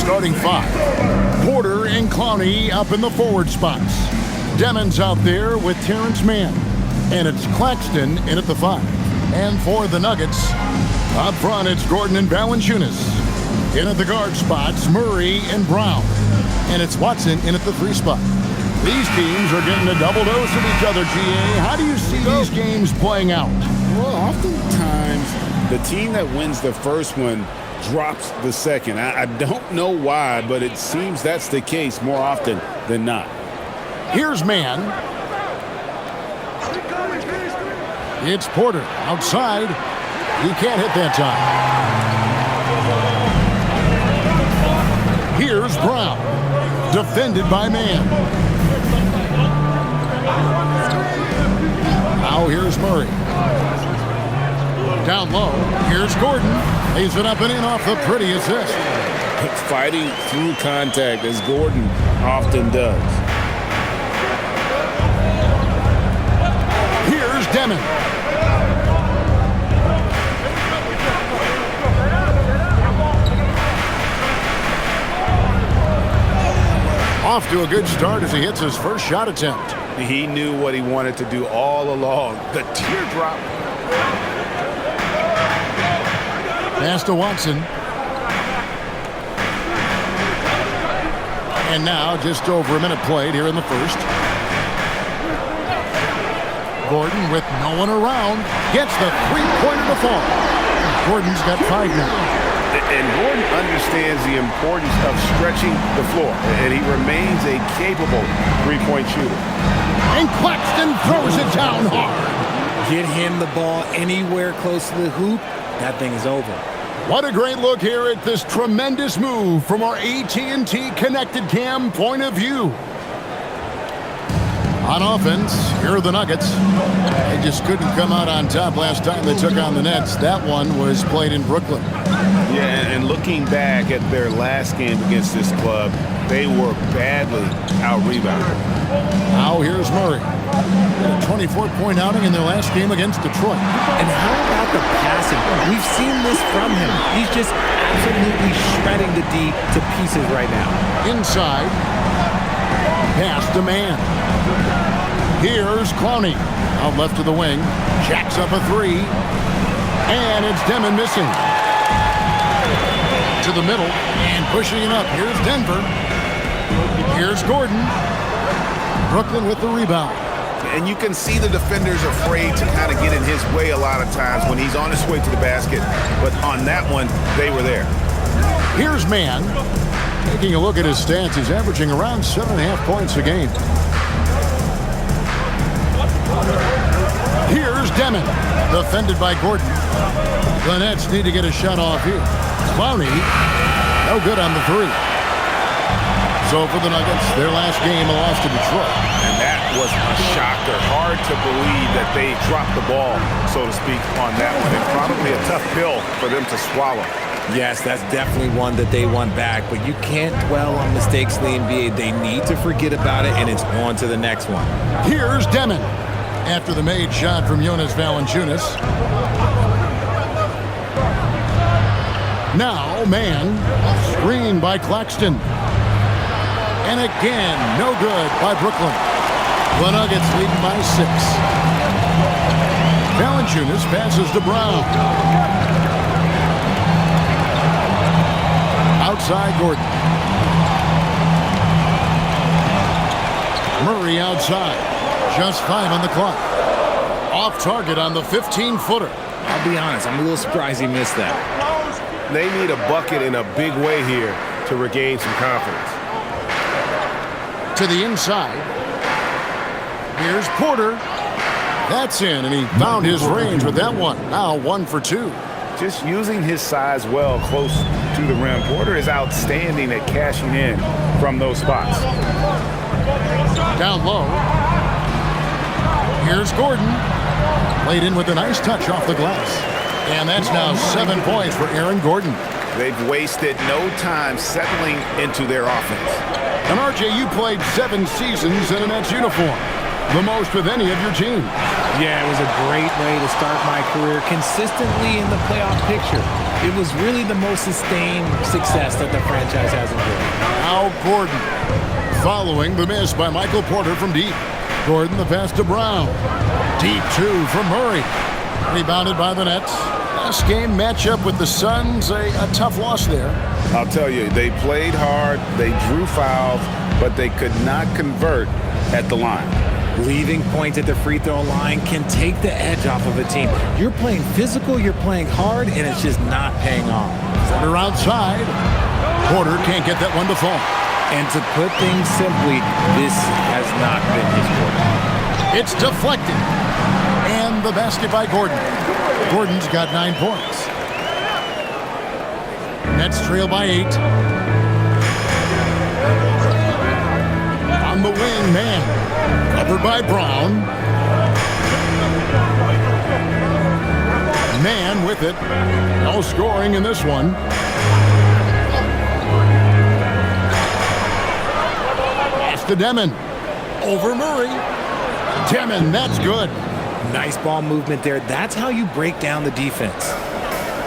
starting five. Porter and Clowney up in the forward spots. Demon's out there with Terrence Mann. And it's Claxton in at the five. And for the Nuggets, up front it's Gordon and Valanciunas. In at the guard spots, Murray and Brown. And it's Watson in at the three spot. These teams are getting a double dose of each other, GA. How do you see these games playing out? Well, oftentimes the team that wins the first one drops the second. I don't know why, but it seems that's the case more often than not. Here's Mann. It's Porter outside. He can't hit that time. Here's Brown. Defended by Mann. Now here's Murray. Down low. Here's Gordon. Lays it up and in off the pretty assist. Fighting through contact as Gordon often does. Here's Demon. Off to a good start as he hits his first shot attempt. He knew what he wanted to do all along. The teardrop. Pass to Watson. And now just over a minute played here in the first. Gordon with no one around gets the three-pointer to fall. Gordon's got 5 now. And Gordon understands the importance of stretching the floor, and he remains a capable three-point shooter. And Claxton throws it down hard. Get him the ball anywhere close to the hoop, that thing is over. What a great look here at this tremendous move from our AT&T Connected Cam point of view. On offense, here are the Nuggets. They just couldn't come out on top last time they took on the Nets. That one was played in Brooklyn. Yeah, and looking back at their last game against this club, they were badly out-rebounded. Now here's Murray. A 24-point outing in their last game against Detroit. And how about the passing? We've seen this from him. He's just absolutely shredding the D to pieces right now. Inside. Pass to Mann. Here's Clowney. Out left to the wing. Jacks up a three. And it's Demon missing. To the middle. And pushing it up. Here's Denver. Here's Gordon. Brooklyn with the rebound. And you can see the defenders afraid to kind of get in his way a lot of times when he's on his way to the basket. But on that one, they were there. Here's Mann. Taking a look at his stats, he's averaging around 7.5 points a game. Here's Demon. Defended by Gordon. The Nets need to get a shot off here. Clowney, no good on the three. So for the Nuggets, their last game, a loss to Detroit. And that was a shocker. Hard to believe that they dropped the ball, so to speak, on that one. And probably a tough pill for them to swallow. Yes, that's definitely one that they want back, but you can't dwell on mistakes in the NBA. They need to forget about it, and it's on to the next one. Here's Demon. After the made shot from Jonas Valanciunas. Now, Mann. Screen by Claxton. And again, no good by Brooklyn. The Nuggets leading by 6. Valanciunas passes to Brown. Outside Gordon. Murray outside. Just 5 on the clock. Off target on the 15-footer. I'll be honest, I'm a little surprised he missed that. They need a bucket in a big way here to regain some confidence. To the inside. Here's Porter. That's in, and he found his range with that one. Now 1 for 2. Just using his size well close to the rim. Porter is outstanding at cashing in from those spots. Down low. Here's Gordon. Played in with a nice touch off the glass. And that's now 7 points for Aaron Gordon. They've wasted no time settling into their offense. And RJ, you played 7 seasons in a Nets uniform. the most with any of your teams. Yeah, it was a great way to start my career consistently in the playoff picture. It was really the most sustained success that the franchise has enjoyed. Now Gordon, following the miss by Michael Porter from deep. Gordon the pass to Brown. Deep two from Murray. Rebounded by the Nets. Last game matchup with the Suns, a tough loss there. I'll tell you, they played hard, they drew fouls, but they could not convert at the line. Leaving points at the free throw line can take the edge off of a team. You're playing physical, you're playing hard, and it's just not paying off. Porter outside. Porter can't get that one to fall. And to put things simply, this has not been his quarter. It's deflected. And the basket by Gordon. Gordon's got 9 points. Nets trail by 8. On the wing, man. Covered by Brown. Man with it. No scoring in this one. Pass to Demon. Over Murray. Demon, that's good. Nice ball movement there. That's how you break down the defense.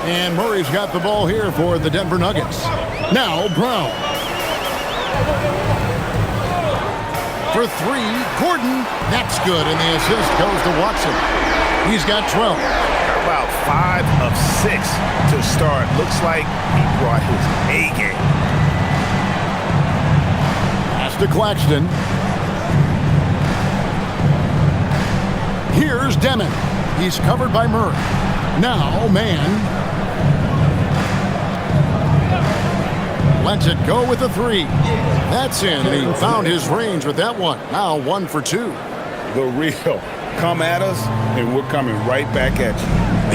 And Murray's got the ball here for the Denver Nuggets. Now Brown. For 3, Gordon. That's good, and the assist goes to Watson. He's got 12. About 5 of 6 to start. Looks like he brought his A game. Pass to Claxton. Here's Demon. He's covered by Murray. Now, man. Lets it go with a 3. That's in, and he found his range with that one. Now 1 for 2. The real. Come at us, and we're coming right back at you.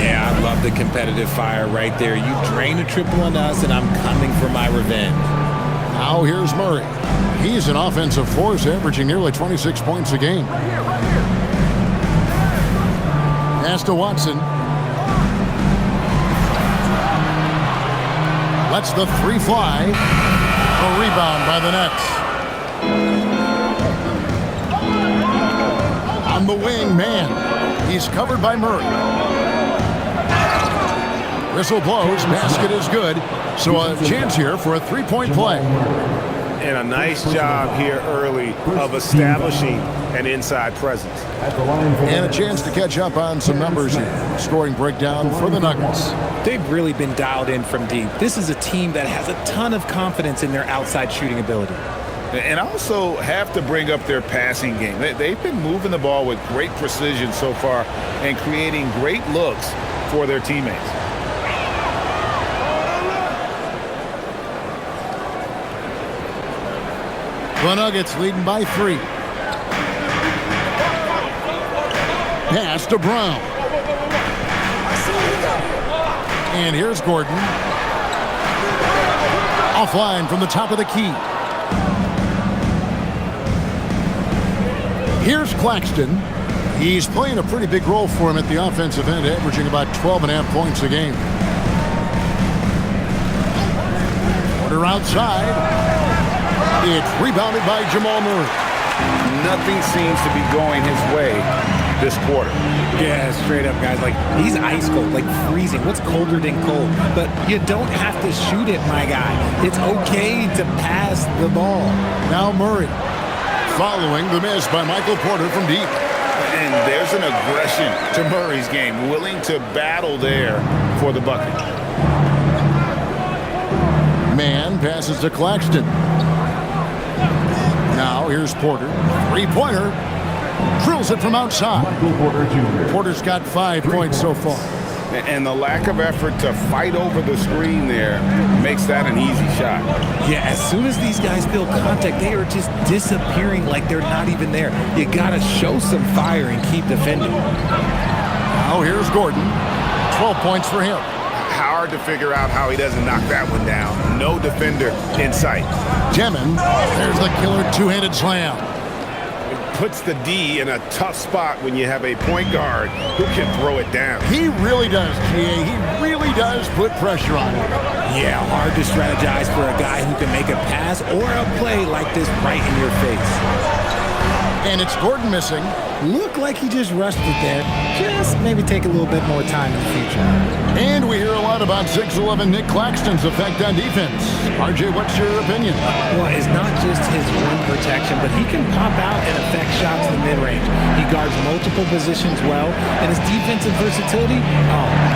Yeah, I love the competitive fire right there. You drain a triple on us, and I'm coming for my revenge. Now here's Murray. He's an offensive force, averaging nearly 26 points a game. Pass to Watson. Lets the 3 fly. A rebound by the Nets. On the wing, man. He's covered by Murray. Whistle blows. Basket is good. So a chance here for a 3-point play. And a nice job here early of establishing an inside presence. And a chance to catch up on some numbers here. Scoring breakdown for the Nuggets. They've really been dialed in from deep. This is a team that has a ton of confidence in their outside shooting ability. And also have to bring up their passing game. They've been moving the ball with great precision so far and creating great looks for their teammates. The Nuggets leading by 3. Pass to Brown. And here's Gordon. Offline from the top of the key. Here's Claxton. He's playing a pretty big role for him at the offensive end, averaging about 12.5 points a game. Porter outside. It's rebounded by Jamal Murray. Nothing seems to be going his way this quarter. Yeah, straight up, guys. Like, he's ice cold, like freezing. What's colder than cold? But you don't have to shoot it, my guy. It's okay to pass the ball. Now Murray. Following the miss by Michael Porter from deep. And there's an aggression to Murray's game, willing to battle there for the bucket. Man passes to Claxton. Now here's Porter. 3-pointer. Drills it from outside. Porter's got 5 points so far. And the lack of effort to fight over the screen there makes that an easy shot. Yeah, as soon as these guys feel contact, they are just disappearing like they're not even there. You got to show some fire and keep defending. Now here's Gordon. 12 points for him. Hard to figure out how he doesn't knock that one down. No defender in sight. Demon, there's the killer two-handed slam. Puts the D in a tough spot when you have a point guard who can throw it down. He really does, GA. He really does put pressure on him. Yeah, hard to strategize for a guy who can make a pass or a play like this right in your face. And it's Gordon missing. Looked like he just rushed it there. Just maybe take a little bit more time in the future. And we hear a lot about 6'11" Nick Claxton's effect on defense. RJ, what's your opinion? Well, it's not just his rim protection, but he can pop out and affect shots in the mid-range. He guards multiple positions well, and his defensive versatility,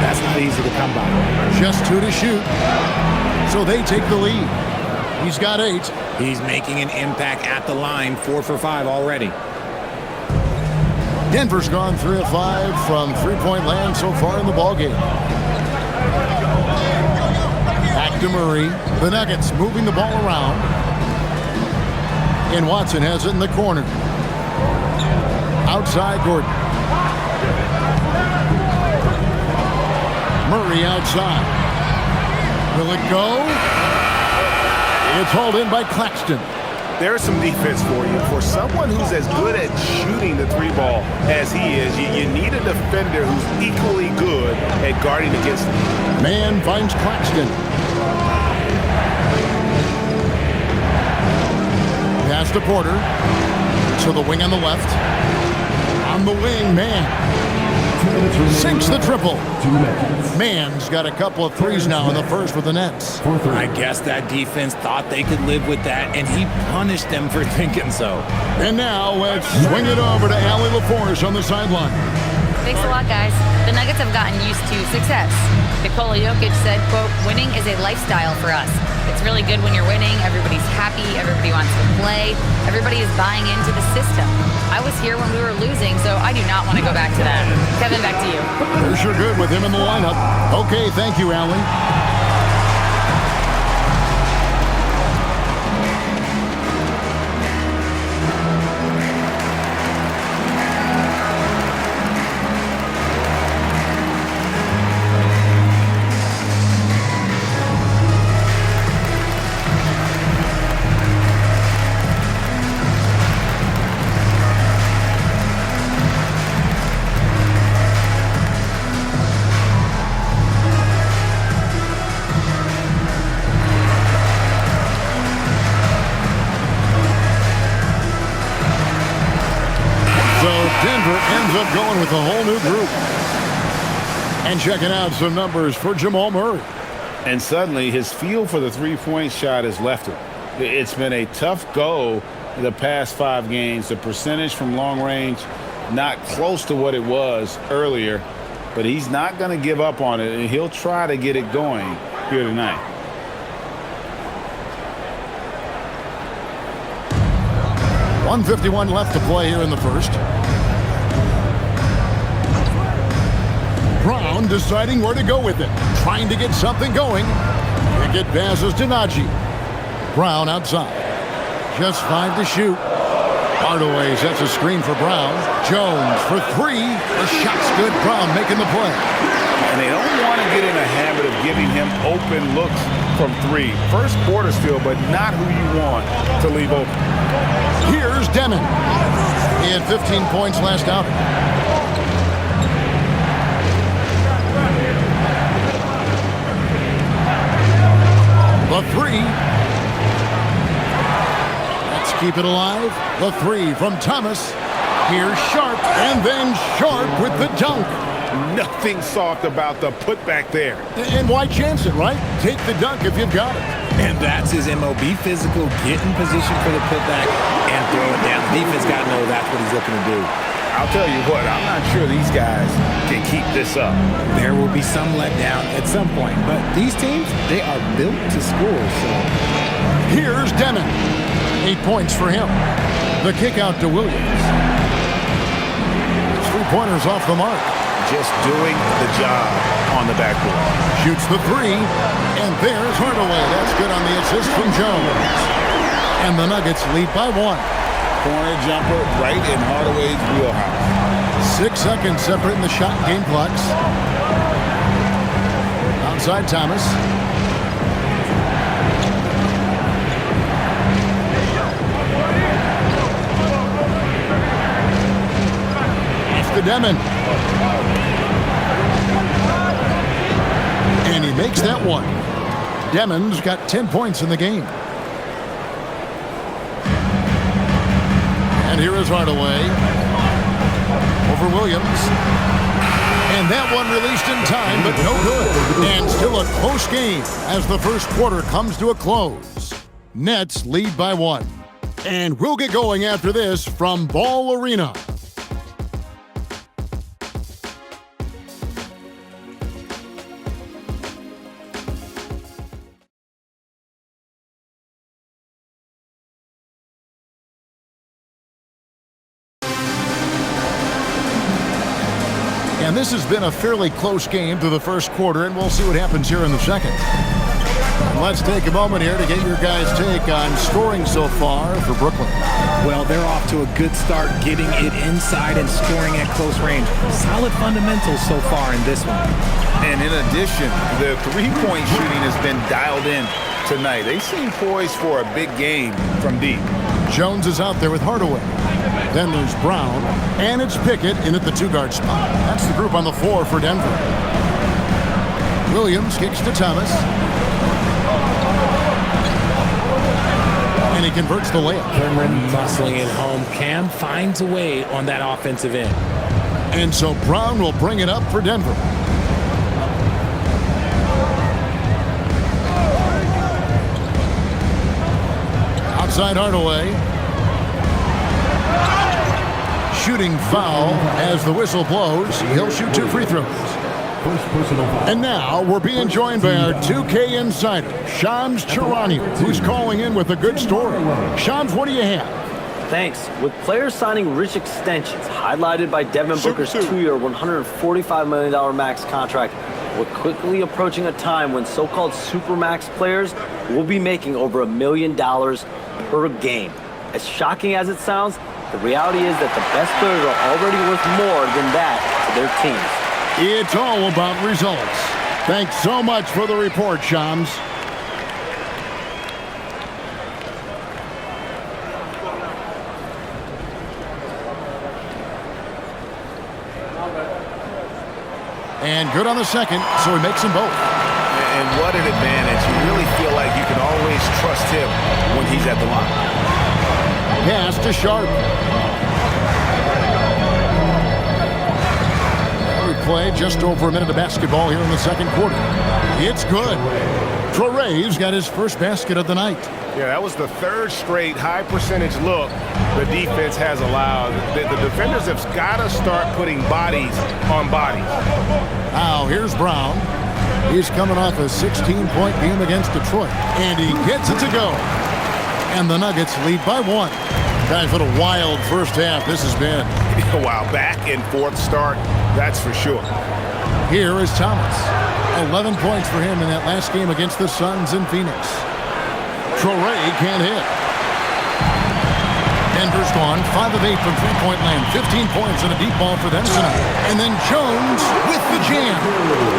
that's not easy to come by. Just 2 to shoot. So they take the lead. He's got 8. He's making an impact at the line, 4 for 5 already. Denver's gone 3 of 5 from three-point land so far in the ballgame. Back to Murray. The Nuggets moving the ball around. And Watson has it in the corner. Outside Gordon. Murray outside. Will it go? It's hauled in by Claxton. There's some defense for you. For someone who's as good at shooting the 3-ball as he is, you need a defender who's equally good at guarding against him. Man finds Claxton. Pass to Porter. To the wing on the left. On the wing, Man. Sinks the triple. Man's got a couple of threes now in the first with the Nets. I guess that defense thought they could live with that, and he punished them for thinking so. And now let's swing it over to Allie LaForce on the sideline. Thanks a lot, guys. The Nuggets have gotten used to success. Nikola Jokic said, quote, "Winning is a lifestyle for us. It's really good when you're winning. Everybody's happy. Everybody wants to play. Everybody is buying into the system. I was here when we were losing, so I do not want to go back to that." Kevin, back to you. They're sure good with him in the lineup. Okay, thank you, Allie. Ends up going with a whole new group. And checking out some numbers for Jamal Murray. And suddenly his feel for the three-point shot has left him. It's been a tough go the past 5 games. The percentage from long range not close to what it was earlier, but he's not going to give up on it, and he'll try to get it going here tonight. .151 left to play here in the first. Brown deciding where to go with it. Trying to get something going. Pickett passes to Najee. Brown outside. Just 5 to shoot. Hardaway sets a screen for Brown. Jones for 3. The shot's good. Brown making the play. And they don't want to get in a habit of giving him open looks from 3. First quarter still, but not who you want to leave open. Here's Demon. He had 15 points last outing. The 3. Let's keep it alive. The 3 from Thomas. Here's Sharp, and then Sharp with the dunk. Nothing soft about the putback there. And why chance it, right? Take the dunk if you've got it. And that's his MO. Be physical, get in position for the putback, and throw it down. The defense got to know that's what he's looking to do. I'll tell you what, I'm not sure these guys can keep this up. There will be some letdown at some point, but these teams, they are built to score. So here's Demon. 8 points for him. The kick out to Williams. 3-pointers off the mark. Just doing the job on the backboard. Shoots the 3, and there's Hardaway. That's good on the assist from Jones. And the Nuggets lead by 1. Corner jumper right in Hardaway's wheelhouse. 6 seconds separating the shot and game clocks. Outside Thomas. Off to Demon. And he makes that one. Demon's got 10 points in the game. And And here is Hardaway over Williams. And that one released in time, but no good. And still a close game as the first quarter comes to a close. Nets lead by 1. And we'll get going after this from Ball Arena. And this has been a fairly close game through the first quarter, and we'll see what happens here in the second. And let's take a moment here to get your guys' take on scoring so far for Brooklyn. Well, they're off to a good start getting it inside and scoring at close range. Solid fundamentals so far in this one. And in addition, the three-point shooting has been dialed in tonight. They seem poised for a big game from deep. Jones is out there with Hardaway. Then there's Brown, and it's Pickett in at the 2-guard spot. That's the group on the floor for Denver. Williams kicks to Thomas. And he converts the layup. Cameron muscling it home. Cam finds a way on that offensive end. And so Brown will bring it up for Denver. Outside Hardaway. Shooting foul as the whistle blows. He'll shoot 2 free throws. And now we're being joined by our 2K insider, Shams Charania, who's calling in with a good story. Shams, what do you have? Thanks. With players signing rich extensions, highlighted by Devin Booker's 2-year, $145 million max contract, we're quickly approaching a time when so-called supermax players will be making over $1 million per game. As shocking as it sounds, the reality is that the best players are already worth more than that to their teams. It's all about results. Thanks so much for the report, Shams. And good on the second, so he makes them both. And what an advantage. You really feel like you can always trust him when he's at the line. Pass to Sharp. We play just over a minute of basketball here in the second quarter. It's good. Traore's got his first basket of the night. Yeah, that was the third straight high percentage look the defense has allowed. The defenders have got to start putting bodies on bodies. Now here's Brown. He's coming off a 16-point game against Detroit. And he gets it to go. And the Nuggets lead by 1. Guys, what a wild first half this has been. Wow, back and forth start, that's for sure. Here is Thomas. 11 points for him in that last game against the Suns in Phoenix. Traore can't hit. Denver's gone 5 of 8 from three-point land. 15 points and a deep ball for them tonight. And then Jones with the jam.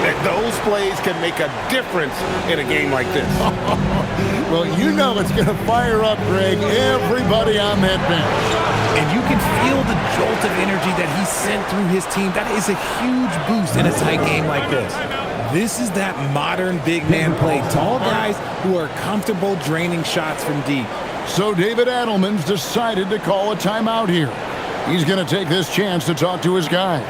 And those plays can make a difference in a game like this. Well, you know it's going to fire up, Greg, everybody on that bench. And you can feel the jolt of energy that he sent through his team. That is a huge boost in a tight game like this. This is that modern big man play. Tall guys who are comfortable draining shots from deep. So David Adelman's decided to call a timeout here. He's going to take this chance to talk to his guys.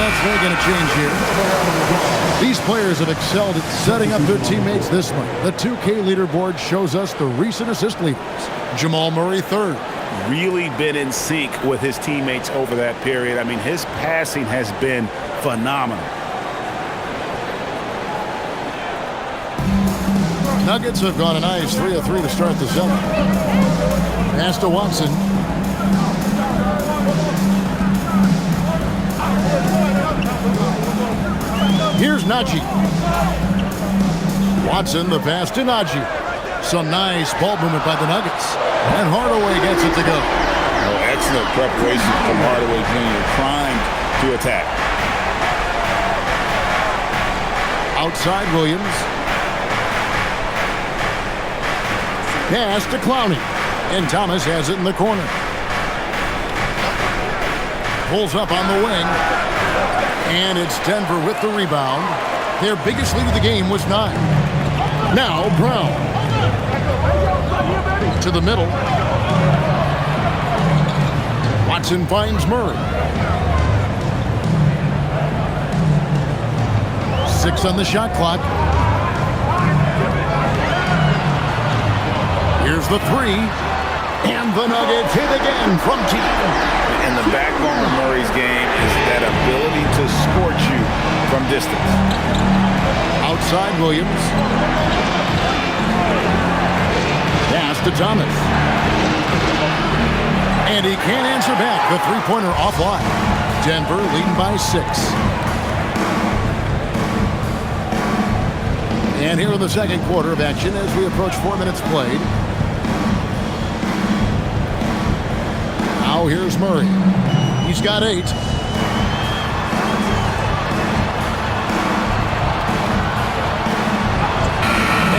that's really going to change here. These players have excelled at setting up their teammates this month. The 2K leaderboard shows us the recent assist leaders. Jamal Murray, third. Really been in sync with his teammates over that period. I mean, his passing has been phenomenal. Nuggets have gone a nice 3 of 3 to start the 7th. Pass to Watson. Here's Najee. Watson, the pass to Najee. Some nice ball movement by the Nuggets. And Hardaway gets it to go. Oh, excellent preparation from Hardaway Jr. primed to attack. Outside Williams. Pass to Clowney. And Thomas has it in the corner. Pulls up on the wing. And it's Denver with the rebound. Their biggest lead of the game was 9. Now Brown. To the middle. Watson finds Murray. 6 on the shot clock. Here's the 3. And the Nuggets hit again from deep. And the backbone of Murray's game is that ability to scorch you from distance. Outside Williams. Pass to Thomas. And he can't answer back. The three-pointer offline. Denver leading by 6. And here in the second quarter of action as we approach 4 minutes played. Now here's Murray. He's got 8.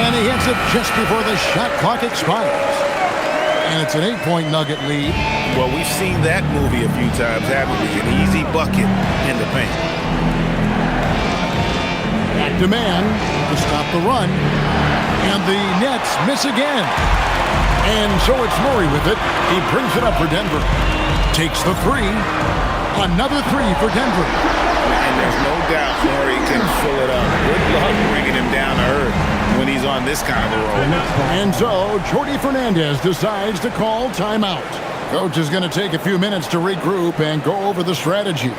And he hits it just before the shot clock expires. And it's an 8-point Nugget lead. Well, we've seen that movie a few times, haven't we? An easy bucket in the paint. Back to man to stop the run. And the Nets miss again. And so it's Murray with it. He brings it up for Denver. Takes the 3. Another 3 for Denver. And there's no doubt Murray can fill it up. Good luck bringing him down to earth when he's on this kind of a roll. And so Jordi Fernandez decides to call timeout. Coach is going to take a few minutes to regroup and go over the strategy.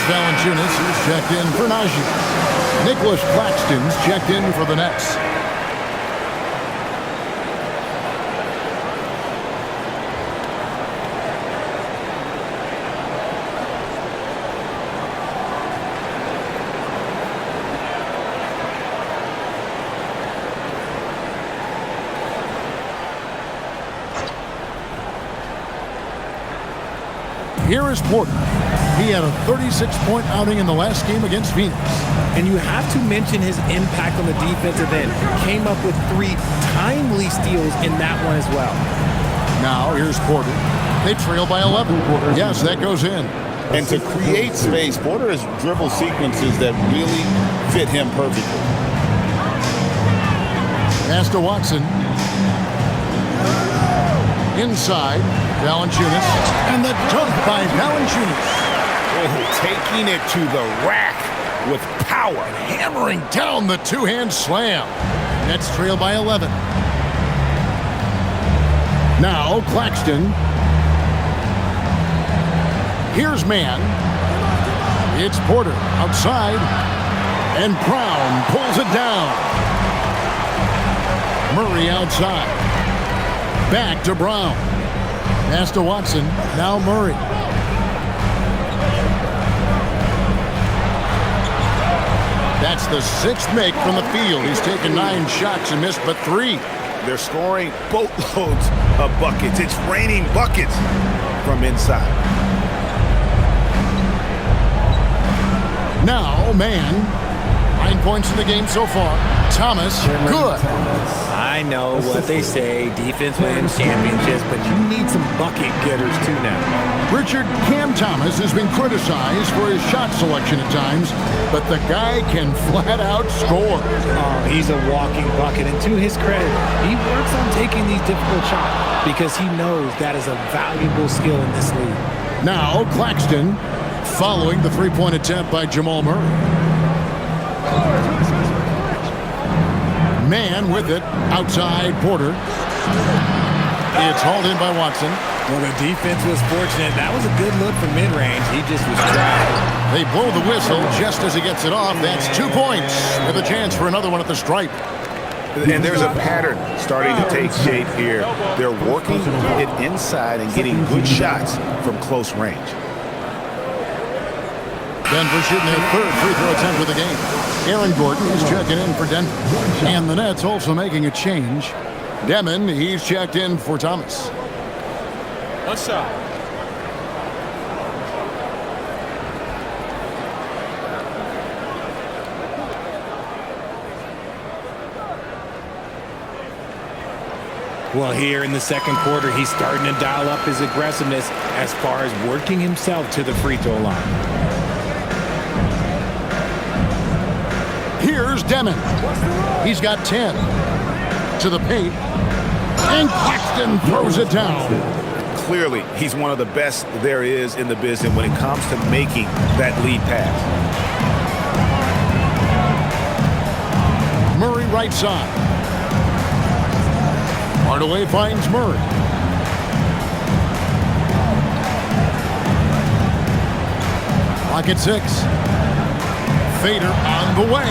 Valanciunas is checked in for Najee. Nicholas Claxton's checked in for the Nets. Here is Porter. He had a 36-point outing in the last game against Phoenix. And you have to mention his impact on the defensive end. Came up with 3 timely steals in that one as well. Now here's Porter. They trail by 11. Yes, that goes in. And to create space, Porter has dribble sequences that really fit him perfectly. Pass to Watson. Inside, Valanciunas. And the dunk by Valanciunas. Oh, taking it to the rack with power. Hammering down the two-hand slam. Nets trail by 11. Now Claxton. Here's man. It's Porter outside. And Brown pulls it down. Murray outside. Back to Brown. Pass to Watson. Now Murray. That's the sixth make from the field. He's taken 9 shots and missed but 3. They're scoring boatloads of buckets. It's raining buckets from inside. Now, man. 9 points in the game so far. Thomas, good. I know what they say, defense wins championships, but you need some bucket getters too now. Richard, Cam Thomas has been criticized for his shot selection at times, but the guy can flat out score. Oh, he's a walking bucket, and to his credit, he works on taking these difficult shots because he knows that is a valuable skill in this league. Now, Claxton, following the three-point attempt by Jamal Murray. Man with it, outside Porter. It's hauled in by Watson. Well, the defense was fortunate. That was a good look from mid-range. He just was trapped. They blow the whistle just as he gets it off. That's 2 points with a chance for another one at the stripe. And there's a pattern starting to take shape here. They're working it inside and getting good shots from close range. Denver shooting their third free throw attempt of the game. Aaron Gordon is checking in for Denver. And the Nets also making a change. Demon, he's checked in for Thomas. What's up? Well, here in the second quarter, he's starting to dial up his aggressiveness as far as working himself to the free throw line. Here's Demon. He's got 10. To the paint. And Claxton throws it down. Clearly, he's one of the best there is in the business when it comes to making that lead pass. Murray right side. Hardaway finds Murray. Clock at 6. Fader on the way.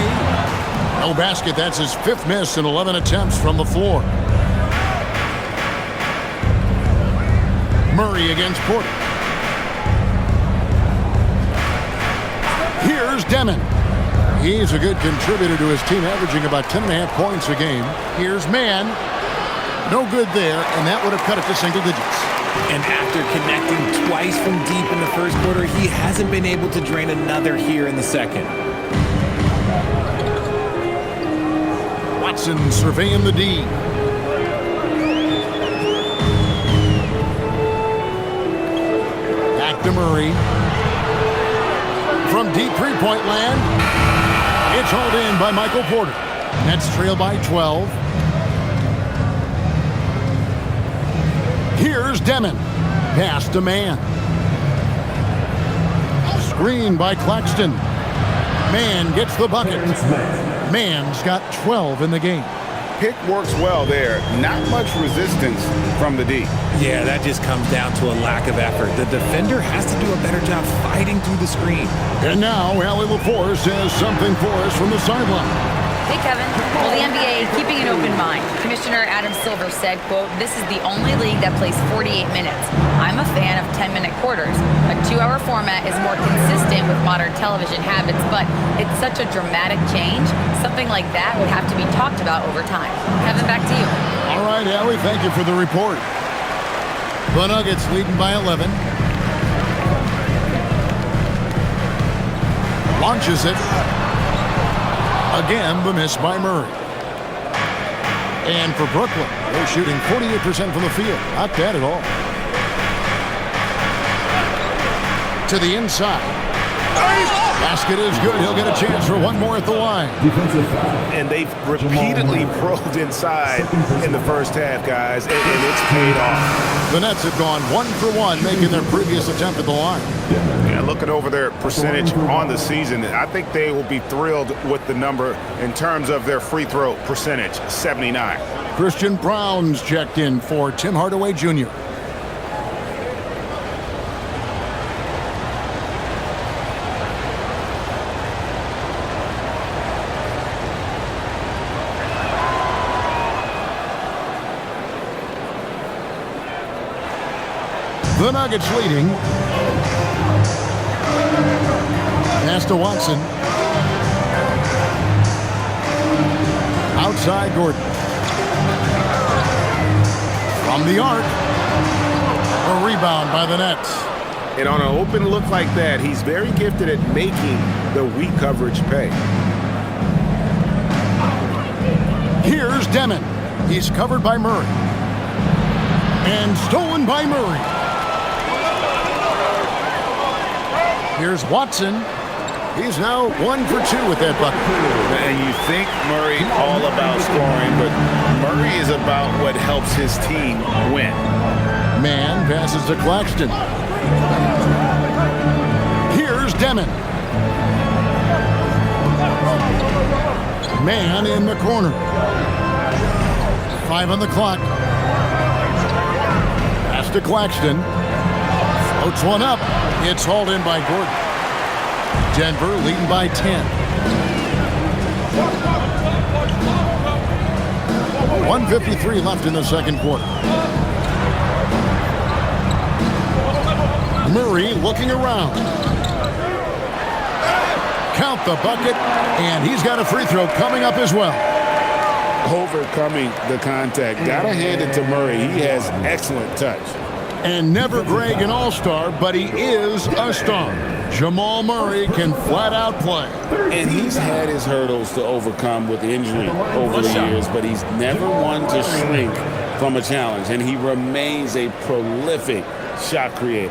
No basket. That's his 5th miss in 11 attempts from the floor. Murray against Porter. Here's Demon. He's a good contributor to his team, averaging about 10.5 points a game. Here's Man. No good there, and that would have cut it to single digits. And after connecting twice from deep in the first quarter, he hasn't been able to drain another here in the second. Watson surveying the D. Back to Murray. From deep three-point land, it's hauled in by Michael Porter. Nets trail by 12. Here's Demon. Pass to Man. Screen by Claxton. Man gets the bucket. Man's got 12 in the game. Pick works well there. Not much resistance from the D. Yeah, that just comes down to a lack of effort. The defender has to do a better job fighting through the screen. And now, Allie LaForce has something for us from the sideline. Hey, Kevin. Well, the NBA keeping an open mind. Commissioner Adam Silver said, quote, "This is the only league that plays 48 minutes. I'm a fan of 10-minute quarters. A 2-hour format is more consistent with modern television habits, but it's such a dramatic change. Something like that would have to be talked about over time." Kevin, back to you. All right, Allie, thank you for the report. The Nuggets leading by 11. Launches it. Again, the miss by Murray. And for Brooklyn, they're shooting 48% from the field. Not bad at all. To the inside. Basket is good. He'll get a chance for one more at the line. And they've repeatedly probed inside in the first half, guys, and it's paid off. The Nets have gone 1 for 1, making their previous attempt at the line. Yeah, looking over their percentage on the season, I think they will be thrilled with the number in terms of their free throw percentage, 79. Christian Brown's checked in for Tim Hardaway Jr. The Nuggets leading. Pass to Watson. Outside Gordon. From the arc. A rebound by the Nets. And on an open look like that, he's very gifted at making the weak coverage pay. Here's Demon. He's covered by Murray. And stolen by Murray. Here's Watson. He's now 1 for 2 with that bucket. And you think Murray all about scoring, but Murray is about what helps his team win. Man passes to Claxton. Here's Demon. Man in the corner. 5 on the clock. Pass to Claxton. Floats one up. It's hauled in by Gordon. Denver leading by 10. 1:53 left in the second quarter. Murray looking around. Count the bucket, and he's got a free throw coming up as well. Overcoming the contact. Gotta hand it to Murray. He has excellent touch. And never Greg an all-star, but he is a star. Jamal Murray can flat out play. And he's had his hurdles to overcome with injury over the years, but he's never one to shrink from a challenge, and he remains a prolific shot creator.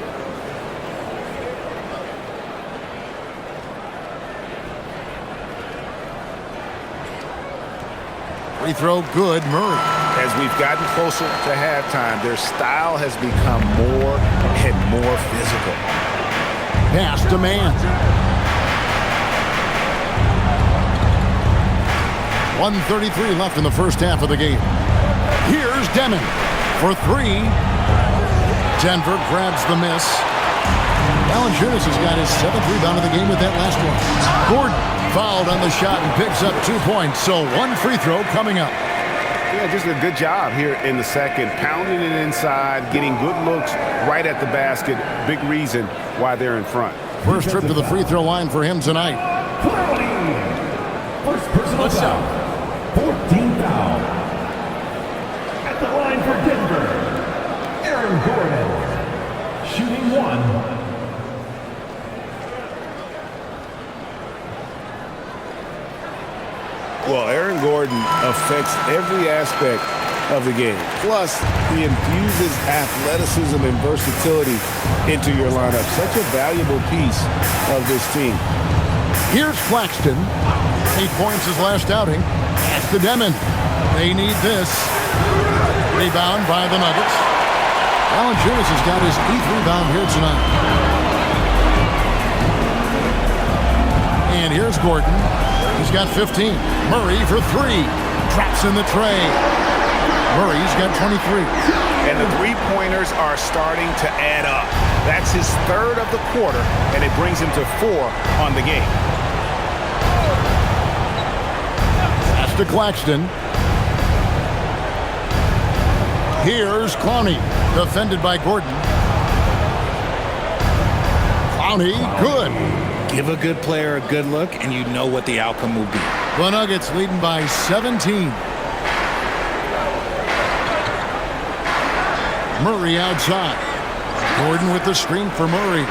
Free throw good, Murray. As we've gotten closer to halftime, their style has become more and more physical. Pass to Man. 1:33 left in the first half of the game. Here's Demon for 3. Denver grabs the miss. Valanciunas has got his 7th rebound of the game with that last one. Gordon fouled on the shot and picks up 2 points, so 1 free throw coming up. Yeah, just a good job here in the second, pounding it inside, getting good looks right at the basket. Big reason why they're in front. First trip to the free throw line for him tonight. First personal foul. 14 foul. At the line for Denver, Aaron Gordon. Shooting 1. Well, Aaron Gordon affects every aspect of the game. Plus, he infuses athleticism and versatility into your lineup. Such a valuable piece of this team. Here's Claxton. 8 points his last outing. Pass to Demon. They need this. Rebound by the Nuggets. Valanciunas has got his 8th rebound here tonight. And here's Gordon. He's got 15. Murray for 3. Traps in the tray. Murray's got 23. And the three-pointers are starting to add up. That's his 3rd of the quarter, and it brings him to 4 on the game. Pass to Claxton. Here's Clowney, defended by Gordon. Clowney, good. Give a good player a good look, and you know what the outcome will be. The Nuggets leading by 17. Murray outside. Gordon with the screen for Murray.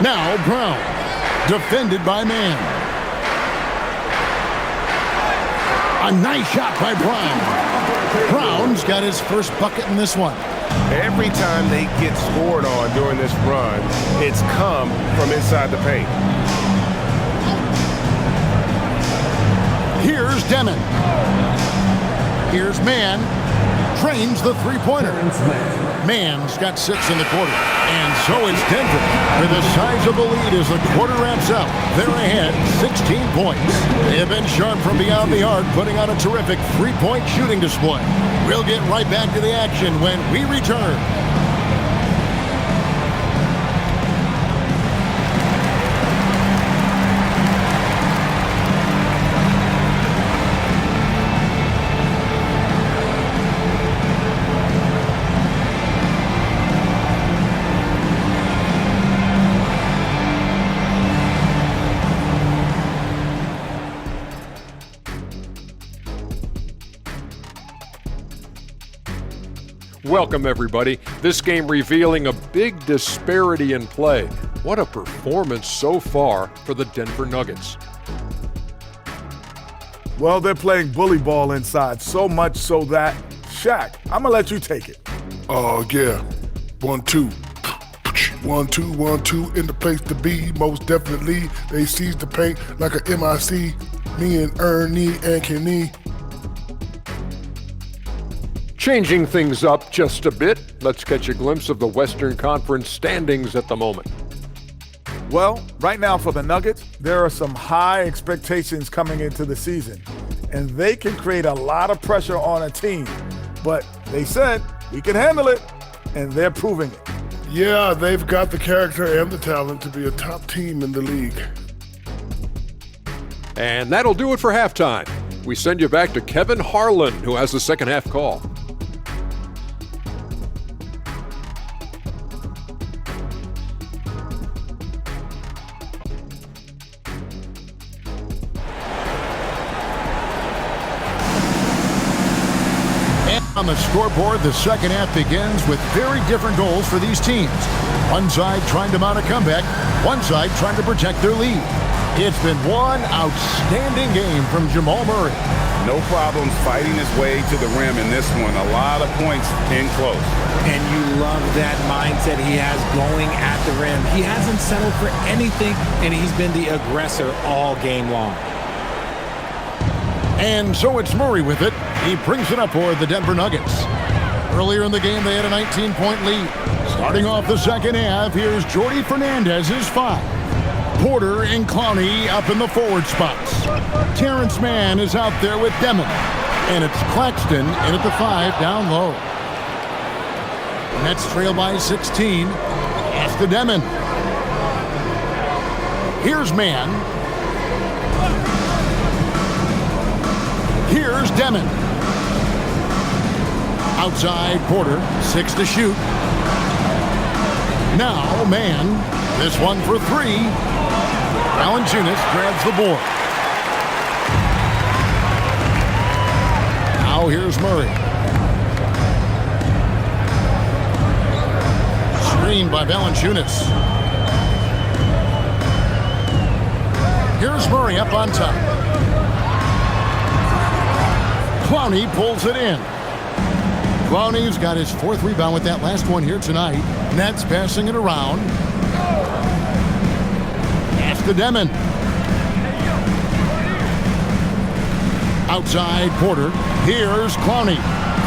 Now Brown, defended by Man. A nice shot by Brown. Brown's got his first bucket in this one. Every time they get scored on during this run, it's come from inside the paint. Here's Demon. Here's Mann. Drains the three-pointer. Mann's got 6 in the quarter. And so it's Denver with a sizable lead as the quarter wraps up. They're ahead 16 points. They have been sharp from beyond the arc, putting on a terrific three-point shooting display. We'll get right back to the action when we return. Welcome, everybody. This game revealing a big disparity in play. What a performance so far for the Denver Nuggets. Well, they're playing bully ball inside, so much so that, Shaq, I'm going to let you take it. Oh, yeah. 1-2. 1-2, 1-2 in the place to be. Most definitely, they seize the paint like a MIC. Me and Ernie and Kenny. Changing things up just a bit, let's catch a glimpse of the Western Conference standings at the moment. Well, right now for the Nuggets, there are some high expectations coming into the season, and they can create a lot of pressure on a team. But they said, we can handle it, and they're proving it. Yeah, they've got the character and the talent to be a top team in the league. And that'll do it for halftime. We send you back to Kevin Harlan, who has the second half call. On the scoreboard, the second half begins with very different goals for these teams. One side trying to mount a comeback, one side trying to protect their lead. It's been one outstanding game from Jamal Murray. No problems fighting his way to the rim in this one. A lot of points in close. And you love that mindset he has going at the rim. He hasn't settled for anything, and he's been the aggressor all game long. And so it's Murray with it. He brings it up for the Denver Nuggets. Earlier in the game, they had a 19-point lead. Starting off the second half, here's Jordy Fernandez's 5. Porter and Clowney up in the forward spots. Terrence Mann is out there with Demon. And it's Claxton in at the 5 down low. Nets trail by 16. Pass to Demon. Here's Mann. Here's Demon. Outside Porter, 6 to shoot. Now Mann, this one for 3. Valanciunas grabs the board. Now here's Murray. Screen by Valanciunas. Here's Murray up on top. Clowney pulls it in. Clowney's got his 4th rebound with that last one here tonight. Nets passing it around. Pass to Demon. Outside Porter. Here's Clowney.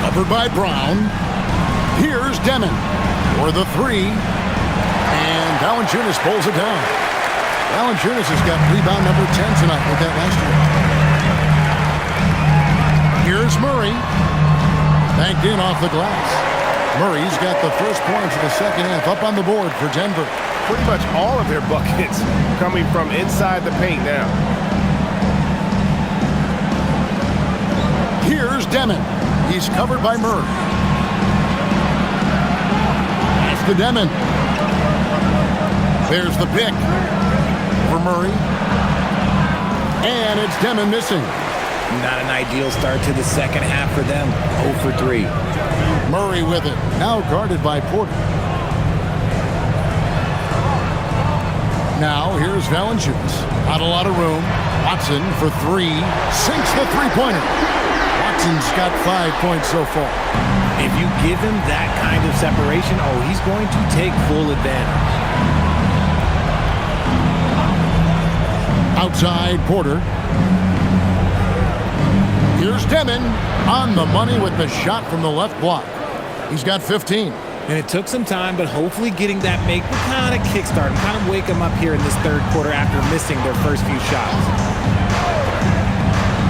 Covered by Brown. Here's Demon for the 3. And Valanciunas pulls it down. Valanciunas has got rebound number 10 tonight with that last one. Here's Murray. Banked in off the glass. Murray's got the first points of the second half up on the board for Denver. Pretty much all of their buckets coming from inside the paint now. Here's Demon. He's covered by Murray. Pass to Demon. There's the pick for Murray. And it's Demon missing. Not an ideal start to the second half for them. 0 for 3. Murray with it. Now guarded by Porter. Now here's Valanciunas. Not a lot of room. Watson for 3. Sinks the three-pointer. Watson's got 5 points so far. If you give him that kind of separation, oh, he's going to take full advantage. Outside Porter. Here's Demon on the money with the shot from the left block. He's got 15. And it took some time, but hopefully getting that make will kind of kickstart and kind of wake them up here in this third quarter after missing their first few shots.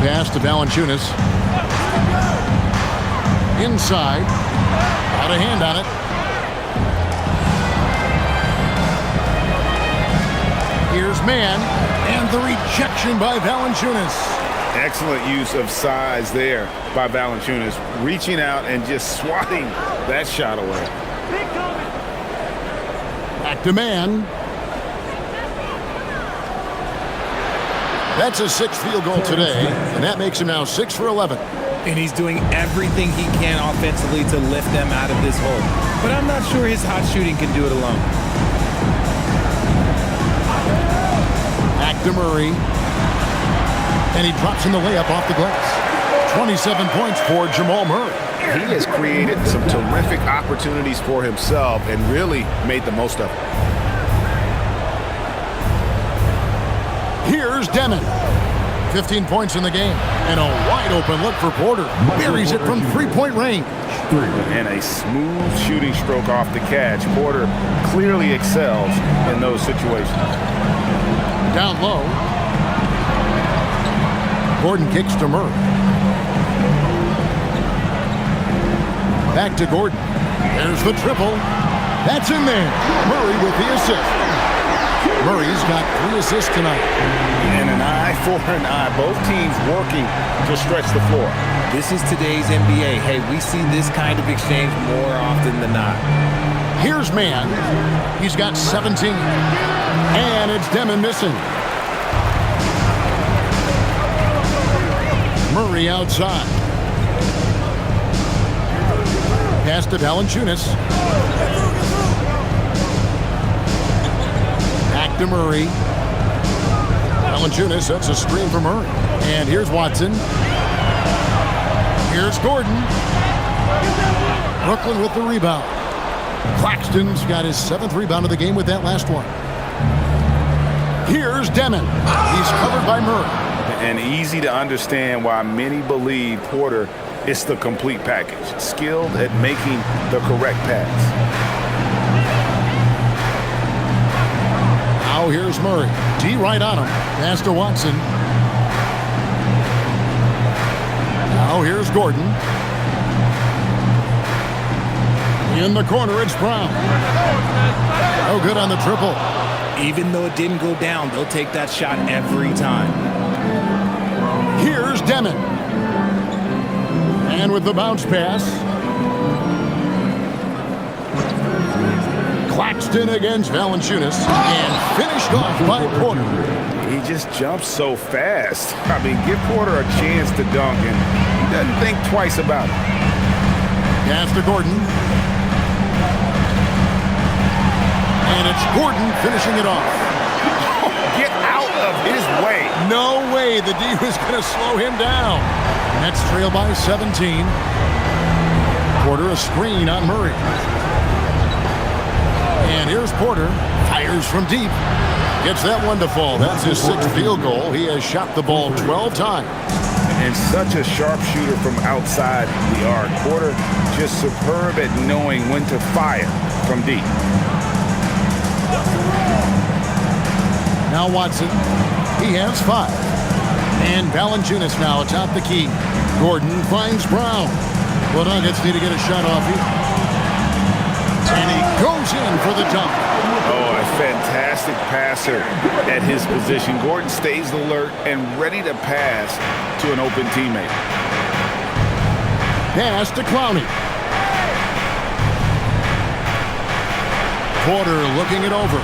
Pass to Valanciunas. Inside. Got a hand on it. Here's man. And the rejection by Valanciunas. Excellent use of size there by Valanciunas, reaching out and just swatting that shot away. Back to man. That's his 6th field goal today, and that makes him now 6 for 11. And he's doing everything he can offensively to lift them out of this hole. But I'm not sure his hot shooting can do it alone. Back to Murray. And he drops in the layup off the glass. 27 points for Jamal Murray. He has created some terrific opportunities for himself and really made the most of it. Here's Demon. 15 points in the game. And a wide open look for Porter. Buries it from 3-point range. And a smooth shooting stroke off the catch. Porter clearly excels in those situations. Down low. Gordon kicks to Murray. Back to Gordon. There's the triple. That's in there. Murray with the assist. Murray's got 3 assists tonight. And an eye for an eye. Both teams working to stretch the floor. This is today's NBA. Hey, we see this kind of exchange more often than not. Here's man. He's got 17. And it's Demon missing. Murray outside. Pass to Valanciunas. Back to Murray. Valanciunas, that's a screen for Murray. And here's Watson. Here's Gordon. Brooklyn with the rebound. Claxton's got his 7th rebound of the game with that last one. Here's Demon. He's covered by Murray. And easy to understand why many believe Porter is the complete package, skilled at making the correct pass. Now here's Murray. D right on him. Pass to Watson. Now here's Gordon. In the corner, it's Brown. No good on the triple. Even though it didn't go down, they'll take that shot every time. Here's Demon. And with the bounce pass. Claxton against Valanciunas. And finished off by Porter. He just jumps so fast. I mean, give Porter a chance to dunk, and he doesn't think twice about it. Pass to Gordon. And it's Gordon finishing it off. Get out of his way. No way the D was going to slow him down. Nets trail by 17. Porter a screen on Murray. And here's Porter. Fires from deep. Gets that one to fall. That's his 6th field goal. He has shot the ball 12 times. And such a sharp shooter from outside the arc. Porter just superb at knowing when to fire from deep. Now Watson. He has 5. And Valanciunas now atop the key. Gordon finds Brown. The Nuggets need to get a shot off here. And he goes in for the dunk. Oh, a fantastic passer at his position. Gordon stays alert and ready to pass to an open teammate. Pass to Clowney. Porter looking it over.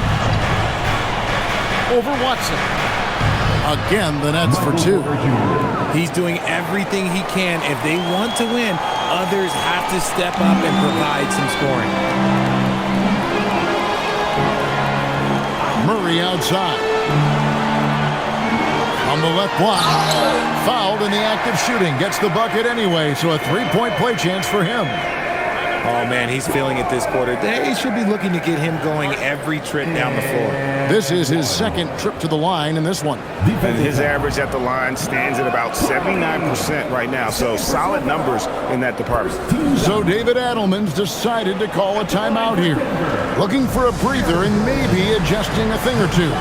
Over Watson. Again, the Nets for 2. He's doing everything he can. If they want to win, others have to step up and provide some scoring. Murray outside. On the left block. Fouled in the act of shooting. Gets the bucket anyway, so a 3-point play chance for him. Oh, man, he's feeling it this quarter. They should be looking to get him going every trip down the floor. This is his second trip to the line in this one. And his average at the line stands at about 79% right now, so solid numbers in that department. So David Adelman's decided to call a timeout here, looking for a breather and maybe adjusting a thing or two.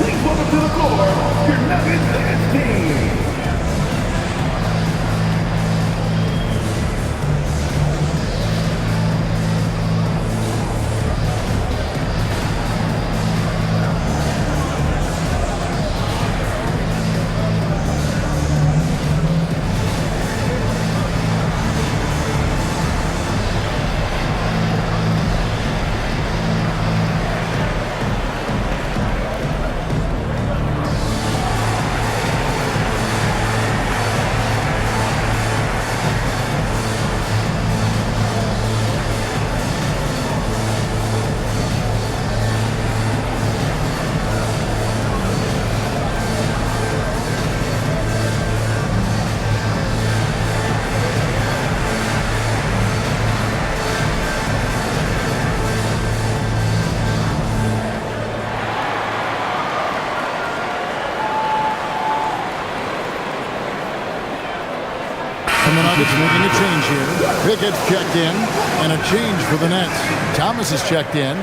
Please welcome to the floor, your Nuggets dance team. And the Nuggets making a change here. Pickett's checked in, and a change for the Nets. Thomas is checked in.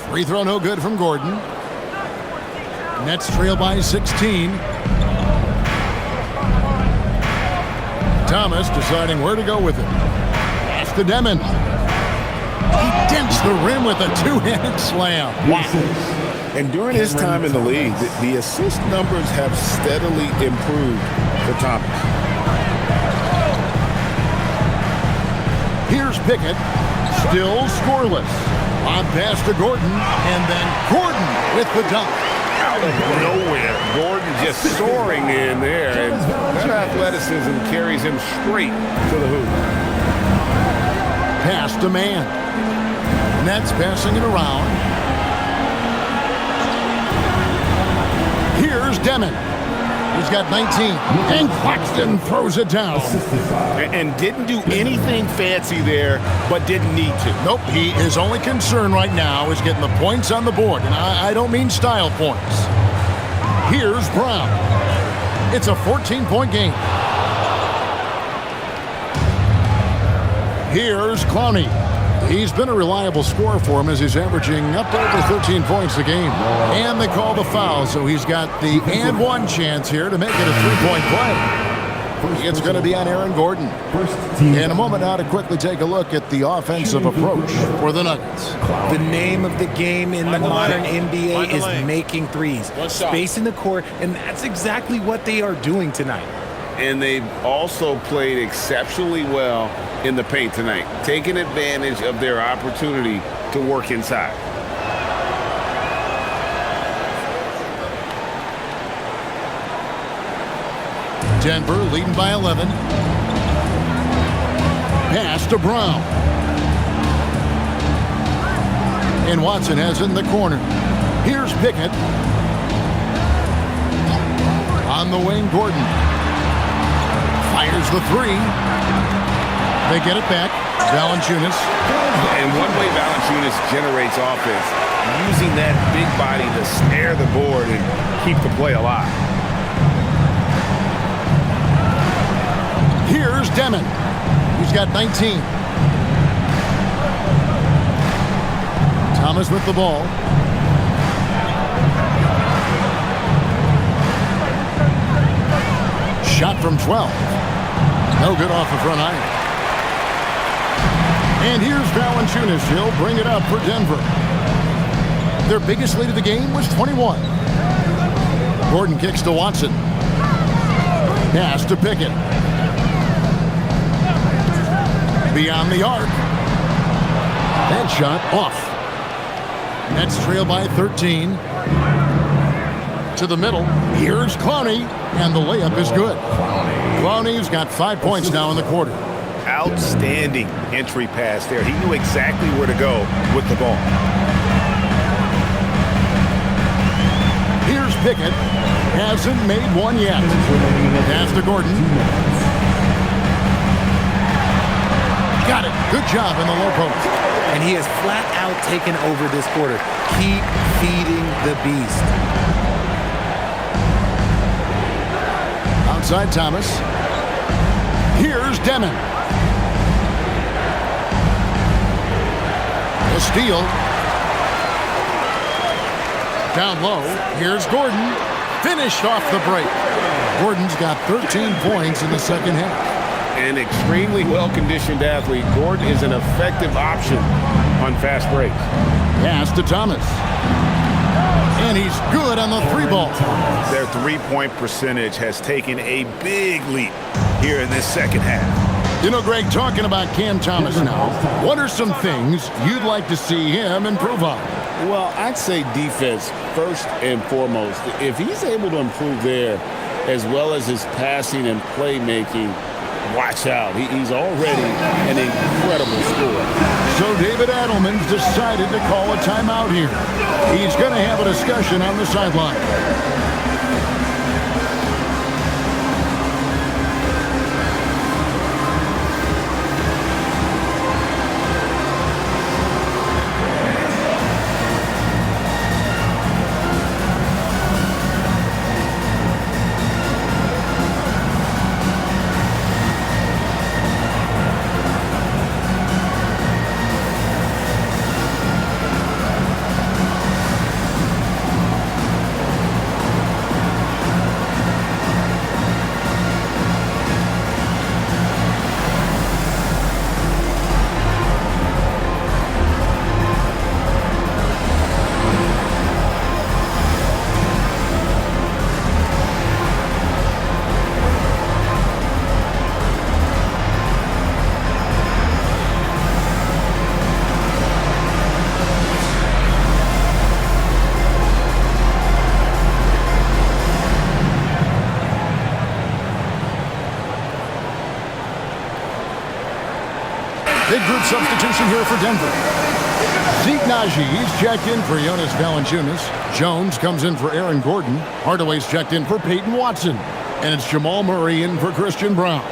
Free throw no good from Gordon. Nets trail by 16. Thomas deciding where to go with it. Pass to Demon. He dents the rim with a two-handed slam. Wow. And during his time in the league, the assist numbers have steadily improved for Thomas. Here's Pickett. Still scoreless. On pass to Gordon, and then Gordon with the dunk. Out of nowhere, Gordon just soaring in there, and that athleticism carries him straight to the hoop. Pass to man. Nets passing it around. Here's Demon. He's got 19. And Claxton throws it down. And didn't do anything fancy there, but didn't need to. Nope, his only concern right now is getting the points on the board. And I don't mean style points. Here's Brown. It's a 14-point game. Here's Clowney. He's been a reliable scorer for him as he's averaging up to over 13 points a game. And they call the foul, so he's got the and one chance here to make it a three-point play. It's going to be on Aaron Gordon. In a moment now to quickly take a look at the offensive approach for the Nuggets. The name of the game in the modern NBA is making threes. Space in the court, and that's exactly what they are doing tonight. And they've also played exceptionally well in the paint tonight, taking advantage of their opportunity to work inside. Denver leading by 11. Pass to Brown. And Watson has it in the corner. Here's Pickett. On the wing, Gordon. Fires the three. They get it back. Valanciunas. And one way Valanciunas generates offense, using that big body to snare the board and keep the play alive. Here's Demon. He's got 19. Thomas with the ball. Shot from 12. No good off the front iron. And here's Valanciunas. He'll bring it up for Denver. Their biggest lead of the game was 21. Gordon kicks to Watson. Pass to Pickett. Beyond the arc. That shot off. Nets trail by 13. To the middle. Here's Clowney, and the layup is good. Clowney's got 5 points now in the quarter. Outstanding entry pass there. He knew exactly where to go with the ball. Here's Pickett. Hasn't made one yet. Pass to Gordon. Got it. Good job in the low post. And he has flat out taken over this quarter. Keep feeding the beast. Outside Thomas. Here's Demon. The steal. Down low. Here's Gordon. Finished off the break. Gordon's got 13 points in the second half. An extremely well-conditioned athlete, Gordon is an effective option on fast breaks. Pass to Thomas. And he's good on the three ball. Their three-point percentage has taken a big leap here in this second half. You know, Greg, talking about Cam Thomas now, what are some things you'd like to see him improve on? Well, I'd say defense first and foremost. If he's able to improve there, as well as his passing and playmaking, watch out. He's already an incredible scorer. So David Adelman's decided to call a timeout here. He's going to have a discussion on the sideline. Big group substitution here for Denver. Zeke Najee's checked in for Jonas Valanciunas. Jones comes in for Aaron Gordon. Hardaway's checked in for Peyton Watson. And it's Jamal Murray in for Christian Brown.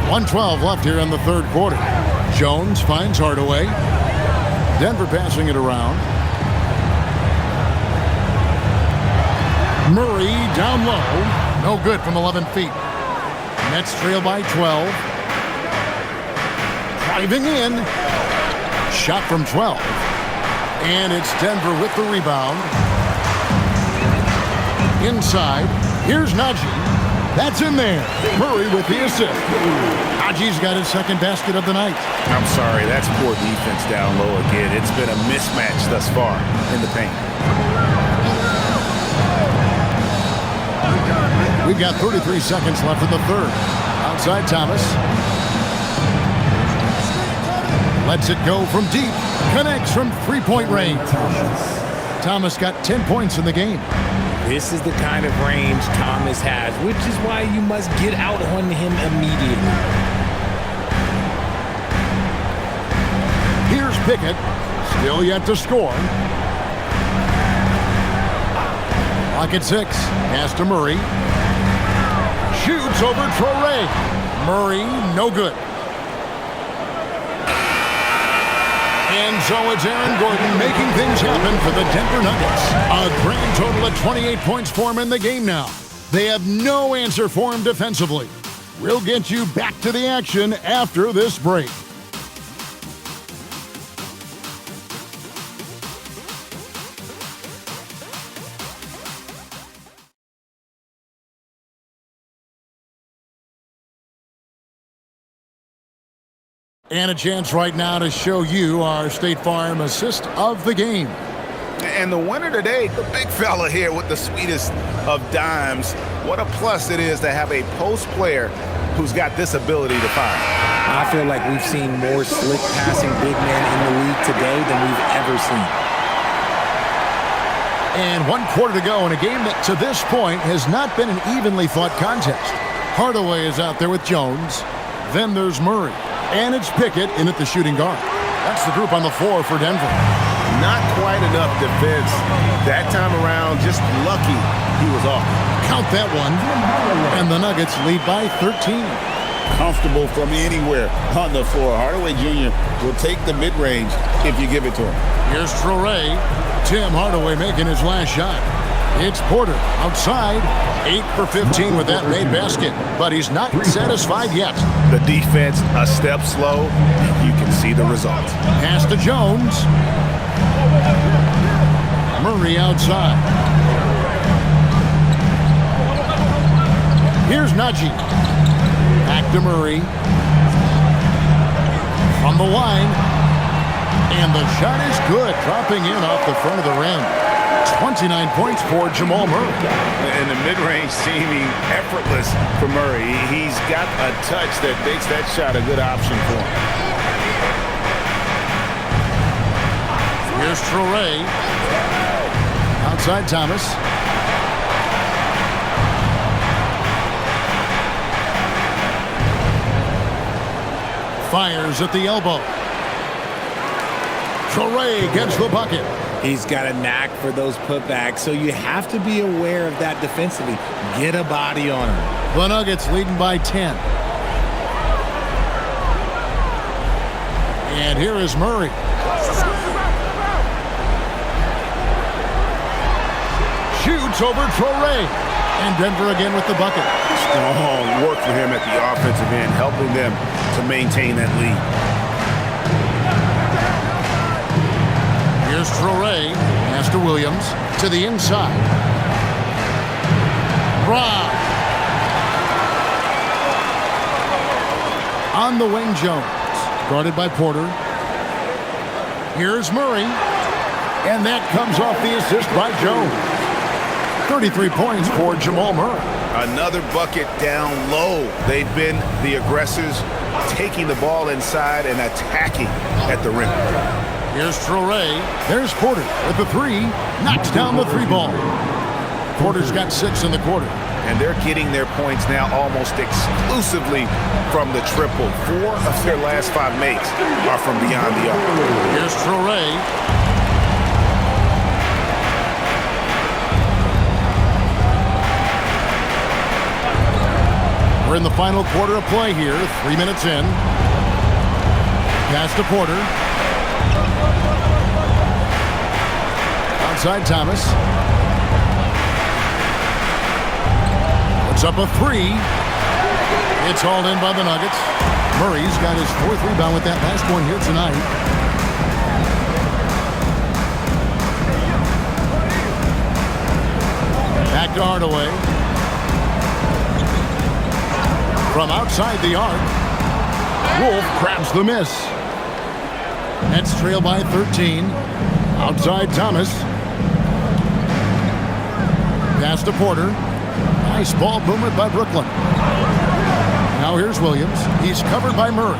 .112 left here in the third quarter. Jones finds Hardaway. Denver passing it around. Murray down low. No good from 11 feet. Nets trail by 12. Driving in. Shot from 12. And it's Denver with the rebound. Inside. Here's Najee. That's in there. Murray with the assist. Najee's got his second basket of the night. I'm sorry, that's poor defense down low again. It's been a mismatch thus far in the paint. We've got 33 seconds left in the third. Outside Thomas. Lets it go from deep. Connects from three-point range. Thomas got 10 points in the game. This is the kind of range Thomas has, which is why you must get out on him immediately. Here's Pickett. Still yet to score. Clock at 6. Pass to Murray. Shoots over Traore. Murray, no good. And so it's Aaron Gordon making things happen for the Denver Nuggets. A grand total of 28 points for him in the game now. They have no answer for him defensively. We'll get you back to the action after this break. And a chance right now to show you our State Farm assist of the game. And the winner today, the big fella here with the sweetest of dimes. What a plus it is to have a post player who's got this ability to find. I feel like we've seen more slick passing big men in the league today than we've ever seen. And 1 quarter to go in a game that to this point has not been an evenly fought contest. Hardaway is out there with Jones. Then there's Murray. And it's Pickett in at the shooting guard. That's the group on the floor for Denver. Not quite enough defense that time around. Just lucky he was off. Count that one. And the Nuggets lead by 13. Comfortable from anywhere on the floor. Hardaway Jr. will take the mid-range if you give it to him. Here's Traore. Tim Hardaway making his last shot. It's Porter outside. 8 for 15 with that made basket. But he's not satisfied yet. The defense a step slow. You can see the result. Pass to Jones. Murray outside. Here's Najee. Back to Murray. From the line. And the shot is good. Dropping in off the front of the rim. 29 points for Jamal Murray. And the mid-range seeming effortless for Murray. He's got a touch that makes that shot a good option for him. Here's Traore. Outside Thomas. Fires at the elbow. Traore gets the bucket. He's got a knack for those putbacks, so you have to be aware of that defensively. Get a body on him. The Nuggets leading by 10. And here is Murray. Shoots over Traore. And Denver again with the bucket. Strong work for him at the offensive end, helping them to maintain that lead. Here's Traore. Pass to Williams. To the inside. Rob. On the wing, Jones. Guarded by Porter. Here's Murray. And that comes off the assist by Jones. 33 points for Jamal Murray. Another bucket down low. They've been the aggressors, taking the ball inside and attacking at the rim. Here's Traore. There's Porter with the three. Knocks down the three ball. Porter's got 6 in the quarter. And they're getting their points now almost exclusively from the triple. 4 of their last 5 makes are from beyond the arc. Here's Traore. We're in the final quarter of play here. 3 minutes in. Pass to Porter. Outside Thomas. Puts up a 3. It's hauled in by the Nuggets. Murray's got his 4th rebound with that last one here tonight. Back to Hardaway. From outside the arc, Wolf grabs the miss. Nets trail by 13. Outside Thomas. Pass to Porter. Nice ball movement by Brooklyn. Now here's Williams. He's covered by Murray.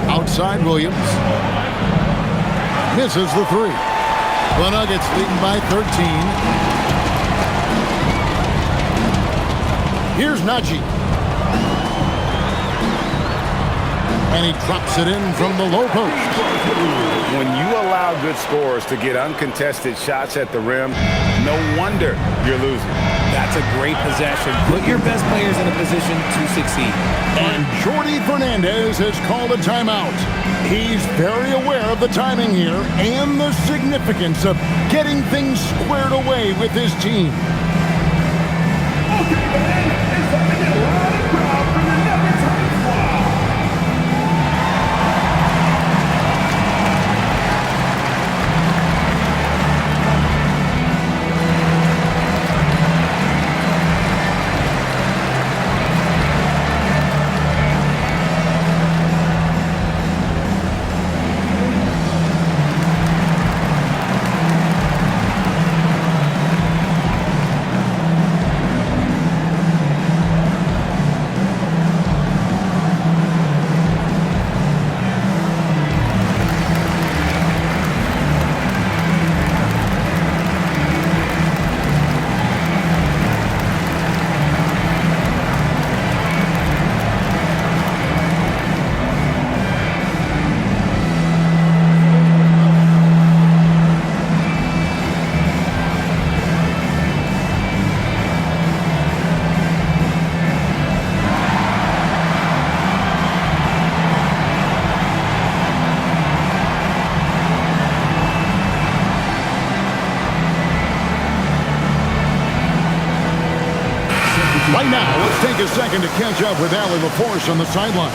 Outside Williams. Misses the 3. The Nuggets leading by 13. Here's Najee. And he drops it in from the low post. When you allow good scorers to get uncontested shots at the rim, no wonder you're losing. That's a great possession. Put your best players in a position to succeed. And Jordi Fernandez has called a timeout. He's very aware of the timing here and the significance of getting things squared away with his team. Right now, let's take a second to catch up with Allie LaForce on the sideline.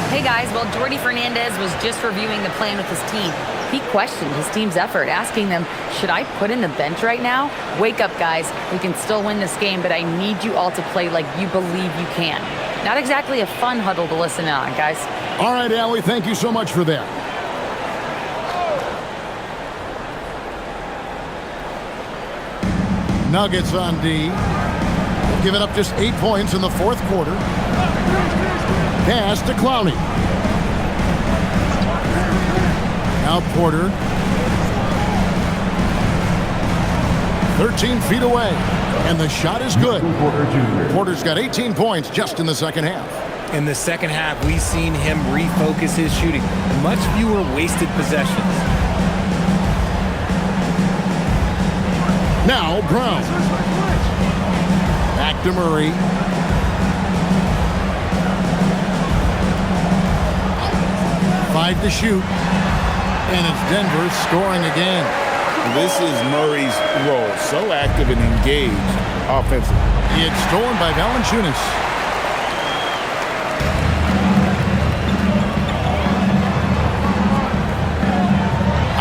Hey guys, well, Jordy Fernandez was just reviewing the plan with his team. He questioned his team's effort, asking them, should I put in the bench right now? Wake up, guys. We can still win this game, but I need you all to play like you believe you can. Not exactly a fun huddle to listen on, guys. All right, Allie, thank you so much for that. Nuggets on D. Giving up just 8 points in the fourth quarter. Pass to Clowney. Now Porter. 13 feet away. And the shot is good. Porter's got 18 points just in the second half. In the second half, we've seen him refocus his shooting. Much fewer wasted possessions. Now Brown. Back to Murray. Five to shoot. And it's Denver scoring again. This is Murray's role. So active and engaged offensively. It's stolen by Valanciunas.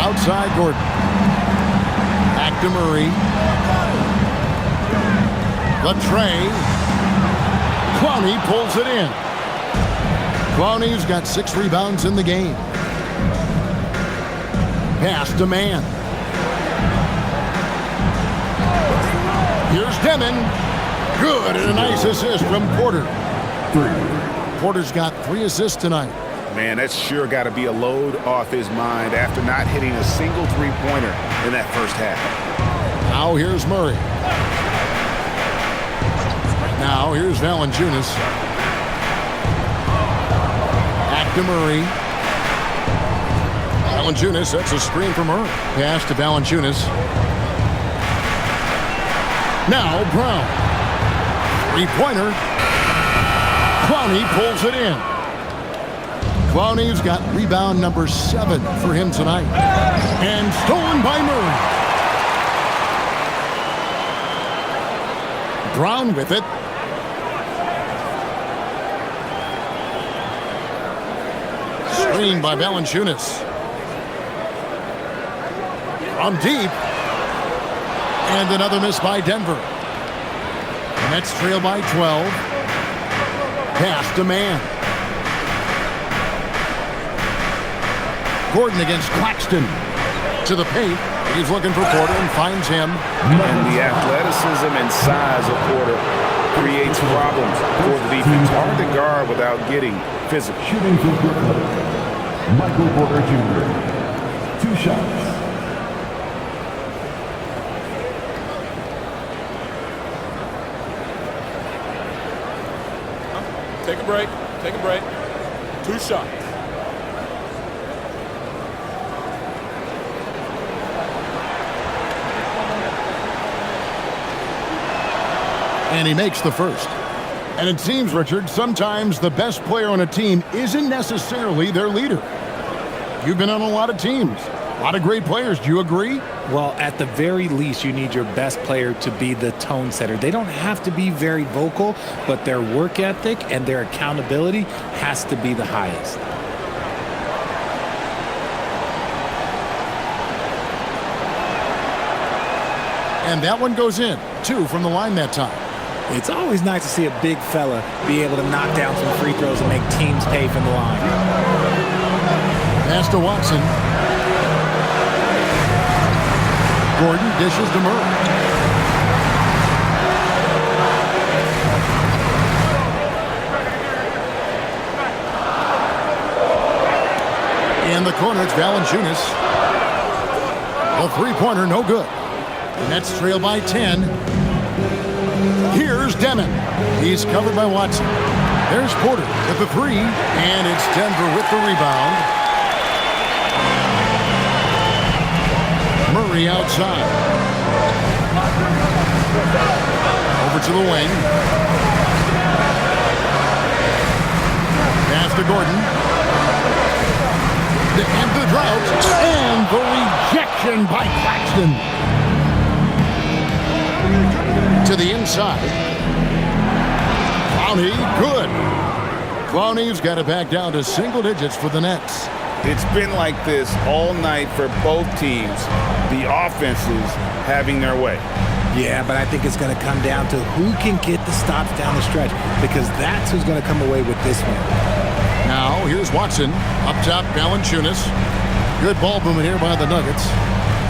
Outside Gordon. Back to Murray. The tray. Clowney pulls it in. Clowney's got 6 rebounds in the game. Pass to Mann. Here's Demon. Good, and a nice assist from Porter. Porter's got 3 assists tonight. Man, that's sure got to be a load off his mind after not hitting a single three-pointer in that first half. Now here's Murray. Now here's Valanciunas. Back to Murray. Valanciunas, that's a screen from Murray. Pass to Valanciunas. Now Brown. Three-pointer. Clowney pulls it in. Clowney's got rebound number 7 for him tonight. And stolen by Murray. Brown with it. Screen by Valanciunas. From deep. And another miss by Denver. Nets trail by 12. Pass to Mann. Gordon against Claxton. To the paint. He's looking for Porter and finds him. And the athleticism and size of Porter creates problems for the defense. Hard to guard without getting physical. Shooting for Brooklyn, Michael Porter Jr. 2 shots. Take a break. Take a break. 2 shots. And he makes the first. And it seems, Richard, sometimes the best player on a team isn't necessarily their leader. You've been on a lot of teams. A lot of great players. Do you agree? Well, at the very least, you need your best player to be the tone setter. They don't have to be very vocal, but their work ethic and their accountability has to be the highest. And that one goes in. 2 from the line that time. It's always nice to see a big fella be able to knock down some free throws and make teams pay from the line. Pass to Watson. Gordon dishes to Murray. In the corner, it's Valanciunas. The three-pointer, no good. The Nets trail by 10. Here's Demon. He's covered by Watson. There's Porter at the 3, and it's Denver with the rebound. Murray outside. Over to the wing. Pass to Gordon. To end the drought. And the rejection by Claxton. To the inside. Clowney, good. Clowney's got it back down to single digits for the Nets. It's been like this all night for both teams. The offenses having their way. Yeah, but I think it's going to come down to who can get the stops down the stretch, because that's who's going to come away with this one. Now, here's Watson. Up top, Valanciunas. Good ball movement here by the Nuggets.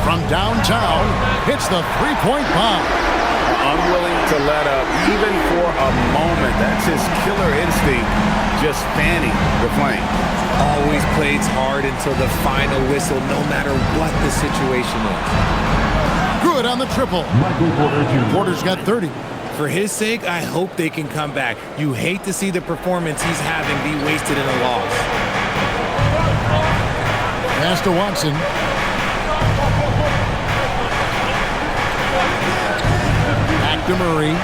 From downtown, hits the three-point bomb. Unwilling to let up, even for a moment. That's his killer instinct, just fanning the flame. Always plays hard until the final whistle, no matter what the situation is. Good on the triple. Porter's got 30. For his sake, I hope they can come back. You hate to see the performance he's having be wasted in a loss. Pass to Watson. Back to Murray.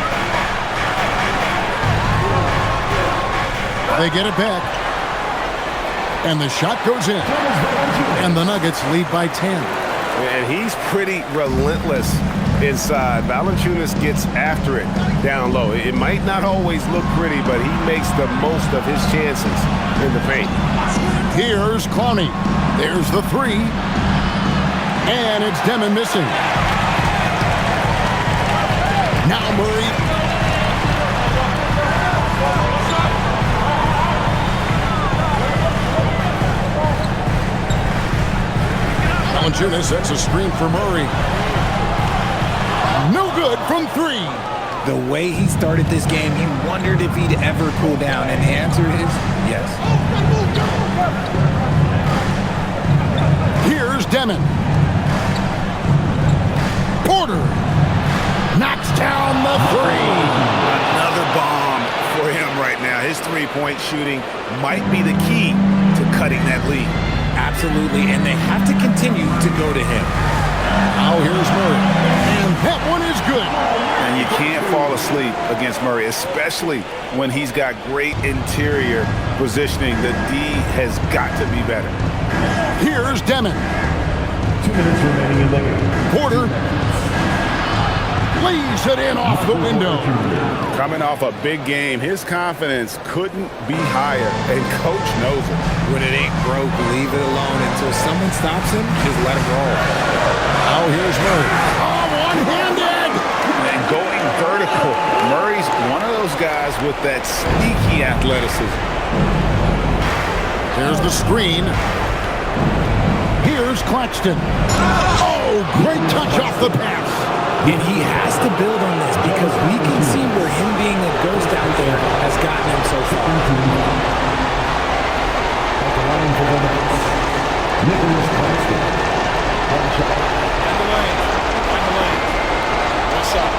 They get it back. And the shot goes in. And the Nuggets lead by 10. And he's pretty relentless inside. Valanciunas gets after it down low. It might not always look pretty, but he makes the most of his chances in the paint. Here's Clowney. There's the three. And it's Demon missing. Now Murray. Valanciunas, that's a screen for Murray. No good from three. The way he started this game, you wondered if he'd ever cool down, and the answer is yes. Here's Demon. Porter knocks down the three. Another bomb for him right now. His three-point shooting might be the key to cutting that lead. Absolutely, and they have to continue to go to him. Now here's Murray, and that one is good. And you can't fall asleep against Murray, especially when he's got great interior positioning. The D has got to be better. Here's Demon. 2 minutes remaining in the game. Porter lays it in off the window. Coming off a big game, his confidence couldn't be higher, and coach knows it. When it ain't broke, leave it alone until someone stops him. Just let him roll. Now here's Murray. Oh, one-handed! And going vertical. Murray's one of those guys with that sneaky athleticism. Here's the screen. Here's Claxton. Oh, great touch off the pass. And he has to build on this, because we can see where him being a ghost out there has gotten him so far. At the line for the Nuggets, Nicholas Claxton. One shot. In the lane. One shot.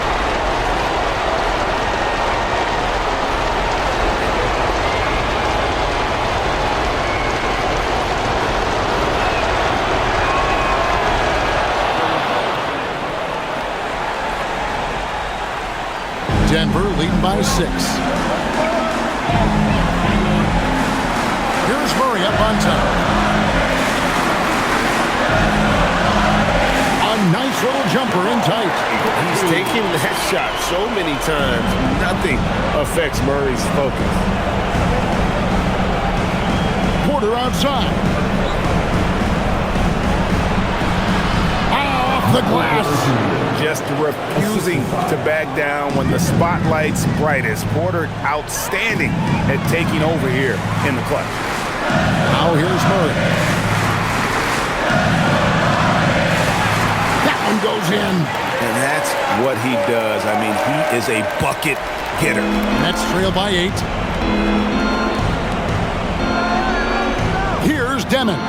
Denver leading by 6. Here's Murray up on top. A nice little jumper in tight. He's taking that shot so many times, nothing affects Murray's focus. Porter outside. Off the glass. Just refusing to back down when the spotlight's brightest. Porter outstanding at taking over here in the clutch. Now here's Murray. That one goes in. And that's what he does. I mean, he is a bucket getter. Nets trail by 8. Here's Demon.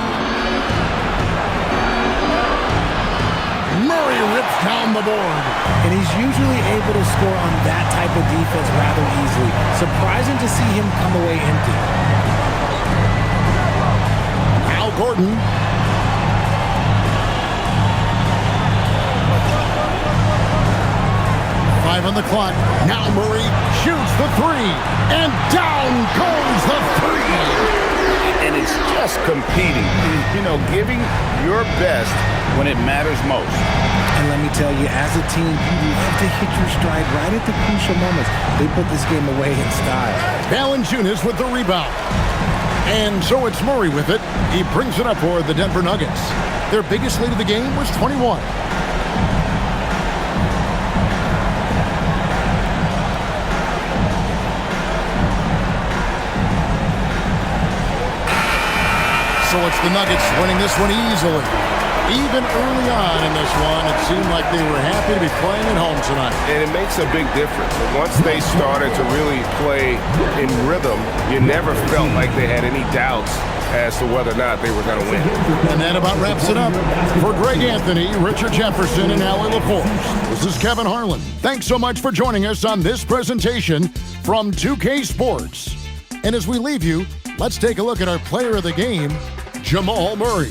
Murray rips down the board. And he's usually able to score on that type of defense rather easily. Surprising to see him come away empty. Al Gordon. Five on the clock. Now Murray shoots the three. And down goes the three. And it's just competing, giving your best when it matters most. And let me tell you, as a team, you love to hit your stride right at the crucial moments. They put this game away in style. Valanciunas with the rebound. And so it's Murray with it. He brings it up for the Denver Nuggets. Their biggest lead of the game was 21. So it's the Nuggets winning this one easily. Even early on in this one, it seemed like they were happy to be playing at home tonight. And it makes a big difference. Once they started to really play in rhythm, you never felt like they had any doubts as to whether or not they were going to win. And that about wraps it up. For Greg Anthony, Richard Jefferson, and Allie LaForce, this is Kevin Harlan. Thanks so much for joining us on this presentation from 2K Sports. And as we leave you, let's take a look at our player of the game, Jamal Murray.